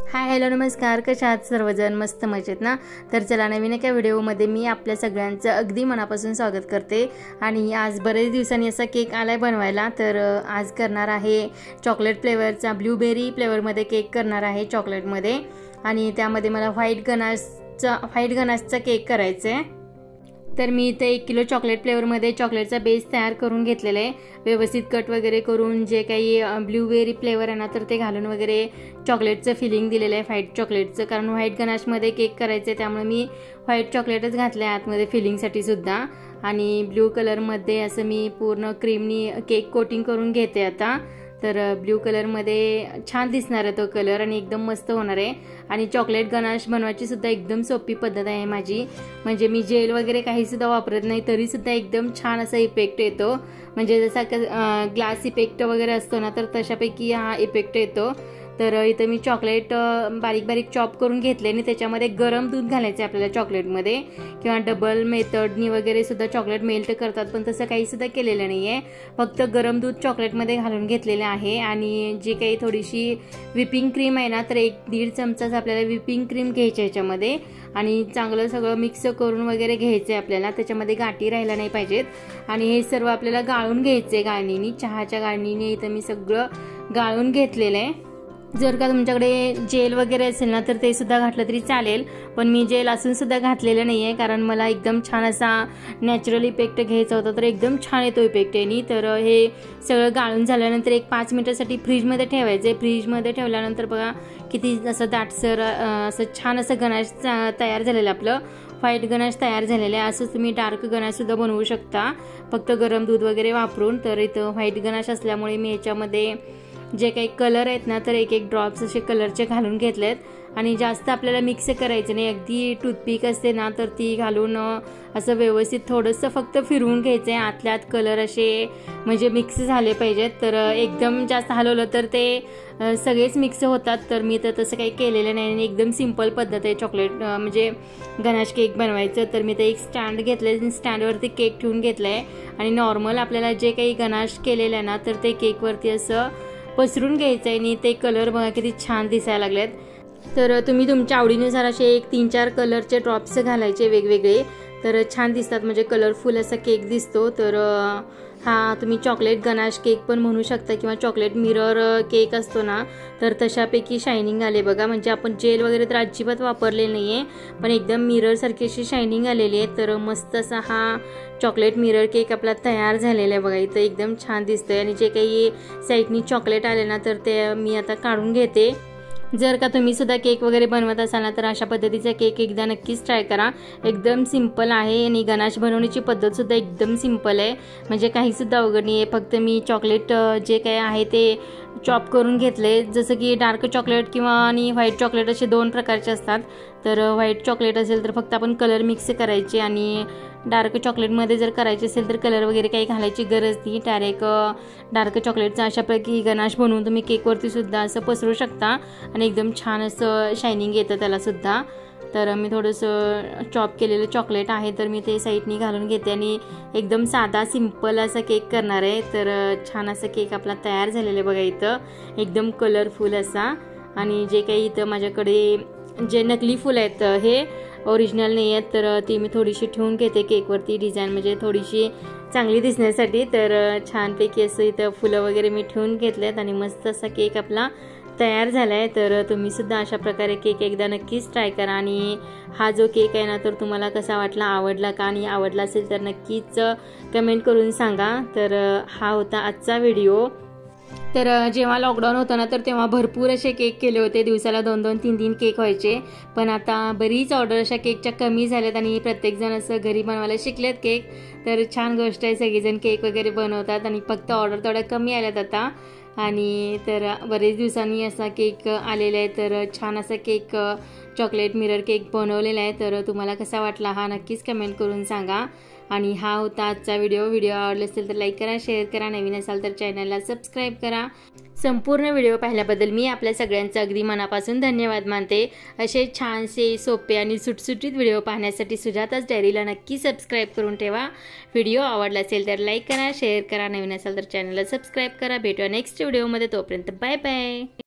Hi hello नमस्कार, कशा आहात सर्वजण? मस्त मजेत ना? तर चला नवीन एका व्हिडिओमध्ये मी आपल्या सगळ्यांचं अगदी मनापासून स्वागत करते। आणि आज बरेच दिवसांनी असा केक आलाय बनवायला। तर आज करणार आहे चॉकलेट फ्लेवरचा, ब्लूबेरी फ्लेवरमध्ये केक करणार आहे चॉकलेटमध्ये। आणि त्यामध्ये मला व्हाईट गनाशचा केक करायचा आहे। तर मी इथे 1 किलो चॉकलेट फ्लेवरमध्ये चॉकलेटचा बेस तयार करून घेतलेला आहे। व्यवस्थित कट वगैरे करून जे काही ब्लूबेरी फ्लेवर आहे ना तर ते घालून वगैरे चॉकलेटचं फिलिंग दिलेलं आहे व्हाईट चॉकलेटचं, कारण व्हाईट गनाशमध्ये केक करायचं आहे त्यामुळे मी व्हाईट चॉकलेटच घातलं आहे आतमध्ये फिलिंगसाठी सुद्धा। आणि ब्लू कलरमध्ये असं मी पूर्ण क्रीमनी केक कोटिंग करून घेते आता। तर ब्लू कलरमध्ये छान दिसणार आहे तो कलर आणि एकदम मस्त होणार आहे। आणि चॉकलेट गनाश बनवायची सुद्धा एकदम सोपी पद्धत आहे माझी, म्हणजे मी जेल वगैरे काही सुद्धा वापरत नाही तरी सुद्धा एकदम छान असा इफेक्ट येतो। म्हणजे जसा ग्लास इफेक्ट वगैरे असतो ना तर तशापैकी हा इफेक्ट येतो। तर इथे मी चॉकलेट बारीक बारीक चॉप करून घेतले आणि त्याच्यामध्ये गरम दूध घालायचे आपल्याला चॉकलेटमध्ये, किंवा डबल मेथडनी वगैरे सुद्धा चॉकलेट मेल्ट करतात, पण तसं काही सुद्धा केलेलं नाही आहे। फक्त गरम दूध चॉकलेटमध्ये घालून घेतलेले आहे। आणि जी काही थोडीशी व्हिपिंग क्रीम आहे ना तर 1-1.5 चमचाच आपल्याला व्हिपिंग क्रीम घ्यायची याच्यामध्ये आणि चांगलं सगळं मिक्स करून वगैरे घ्यायचं आहे आपल्याला, त्याच्यामध्ये गाठी राहायला नाही पाहिजेत। आणि हे सर्व आपल्याला गाळून घ्यायचे गाळणीने, चहाच्या गाळणीने इथं मी सगळं गाळून घेतलेलं आहे। जर का तुमच्याकडे जेल वगैरे असेल ना तर ते सुद्धा घातलं तरी चालेल, पण मी जेल असून सुद्धा घातलेलं नाही आहे कारण मला एकदम छान असा नॅचरल इफेक्ट घ्यायचा होता। तर एकदम छान येतो इफेक्ट यानी। तर हे सगळं गाळून झाल्यानंतर 5 मिनिटासाठी फ्रीजमध्ये ठेवायचे। फ्रीजमध्ये ठेवल्यानंतर बघा किती असं दाटसर असं छान असं गनाश तयार झालेलं आपलं व्हाईट गनाश तयार झालेलं आहे। असंच तुम्ही डार्क गनाश सुद्धा बनवू शकता फक्त गरम दूध वगैरे वापरून। तर इथं व्हाईट गनाश असल्यामुळे मी याच्यामध्ये जे काही कलर आहेत ना तर 1-1 ड्रॉप्स असे कलरचे घालून घेतलेत। आणि जास्त आपल्याला मिक्स करायचं नाही, अगदी टूथपिक असते ना तर ती घालून असं व्यवस्थित थोडंसं फक्त फिरवून घ्यायचं आहे। आतल्यात कलर असे म्हणजे मिक्स झाले पाहिजेत, तर एकदम जास्त हलवलं तर ते सगळेच मिक्स होतात। तर मी तर तसं काही केलेलं नाही आणि एकदम सिंपल पद्धत आहे चॉकलेट म्हणजे गनाश केक बनवायचं। तर मी तर एक स्टँड घेतलं, स्टँडवरती केक ठेवून घेतलं आहे आणि नॉर्मल आपल्याला जे काही गनाश केलेलं आहे ना तर ते केकवरती असं पसरून घ्यायचं आहे आणि ते कलर बघा किती छान दिसायला लागलेत। तर तुम्ही तुमच्या आवडीनुसार असे 1-3-4 कलरचे ड्रॉप्स घालायचे वेगवेगळे, तर छान दिसतात, म्हणजे कलरफुल असा केक दिसतो। तर हा तुम्ही चॉकलेट गनाश केक पण म्हणू शकता किंवा चॉकलेट मिरर केक असतो ना तर तशापैकी शायनिंग आले बघा, म्हणजे आपण जेल वगैरे तर अजिबात वापरलेलं नाही आहे पण एकदम मिरर सारखी अशी शायनिंग आलेली आहे। तर मस्त असा हा चॉकलेट मिरर केक आपला तयार झालेला आहे बघा, इथं एकदम छान दिसतंय। आणि जे काही साईडनी चॉकलेट आले ना तर ते मी आता काढून घेते। जर का तुम्ही सुद्धा केक वगैरे बनवत असाल ना तर अशा पद्धतीचा केक एकदा नक्कीच ट्राय करा, एकदम सिंपल आहे। आणि गनाश बनवण्याची पद्धत सुद्धा एकदम सिंपल आहे, म्हणजे काही सुद्धा अवघड नाही आहे। फक्त मी चॉकलेट जे काही आहे ते चॉप करून घेतले, जसं की डार्क चॉकलेट किंवा आणि व्हाईट चॉकलेट असे 2 प्रकारचे असतात। तर व्हाईट चॉकलेट असेल तर फक्त आपण कलर मिक्स करायचे आणि डार्क चॉकलेटमध्ये जर करायचे असेल तर कलर वगैरे काही घालायची गरज नाही, डायरेक्ट डार्क चॉकलेटचा अशापैकी गनाश बनवून तुम्ही केकवरती सुद्धा असं पसरू शकता आणि एकदम छान असं शायनिंग येतं त्याला सुद्धा। तर मी थोडंसं चॉप केलेलं चॉकलेट आहे तर मी ते साईडनी घालून घेते आणि एकदम साधा सिंपल असा केक करणार आहे। तर छान असा केक आपला तयार झालेला आहे बघा इथं, एकदम कलरफुल असा। आणि जे काही इथं माझ्याकडे जे नकली फुलं आहेत हे ओरिजिनल नाही आहेत, तर ती मी थोडीशी ठेवून घेते केकवरती डिझाईन, म्हणजे थोडीशी चांगली दिसण्यासाठी। तर छानपैकी असं इथं फुलं वगैरे मी ठेवून घेतलेत आणि मस्त असा केक आपला तयार झाला आहे। तर तुम्ही सुद्धा अशा प्रकारे केक एकदा नक्कीच ट्राय करा। आणि हा जो केक आहे ना तर तुम्हाला कसा वाटला, आवडला का? आणि आवडला असेल तर नक्कीच कमेंट करून सांगा। तर हा होता आजचा व्हिडिओ। तर जेव्हा लॉकडाऊन होतं ना तर तेव्हा भरपूर असे केक केले होते, दिवसाला 2-2, 3-3 केक व्हायचे। पण आता बरीच ऑर्डर अशा केकच्या कमी झाल्यात आणि प्रत्येकजण असं घरी बनवायला शिकलेत केक। तर छान गोष्ट आहे, सगळेजण केक वगैरे बनवतात आणि फक्त ऑर्डर थोड्या कमी आल्यात आता। आणि तर बरेच दिवसांनी असा केक आलेला आहे। तर छान असा केक चॉकलेट मिरर केक बनवलेला आहे। तर तुम्हाला कसा वाटला हा नक्कीच कमेंट करून सांगा। आणि हा होता आजचा व्हिडिओ आवडला असेल तर लाईक करा, शेअर करा, नवीन असाल तर चॅनलला सबस्क्राईब करा। संपूर्ण व्हिडिओ पाहिल्याबद्दल मी आपल्या सगळ्यांचं अगदी मनापासून धन्यवाद मानते। असे छानसे सोपे आणि सुटसुटीत व्हिडिओ पाहण्यासाठी सुजाता's डायरीला नक्की सबस्क्राईब करून ठेवा। व्हिडिओ आवडला असेल तर लाईक करा, शेअर करा, नवीन असाल तर चॅनलला सबस्क्राईब करा। भेटूया नेक्स्ट व्हिडिओमध्ये, तोपर्यंत बाय बाय।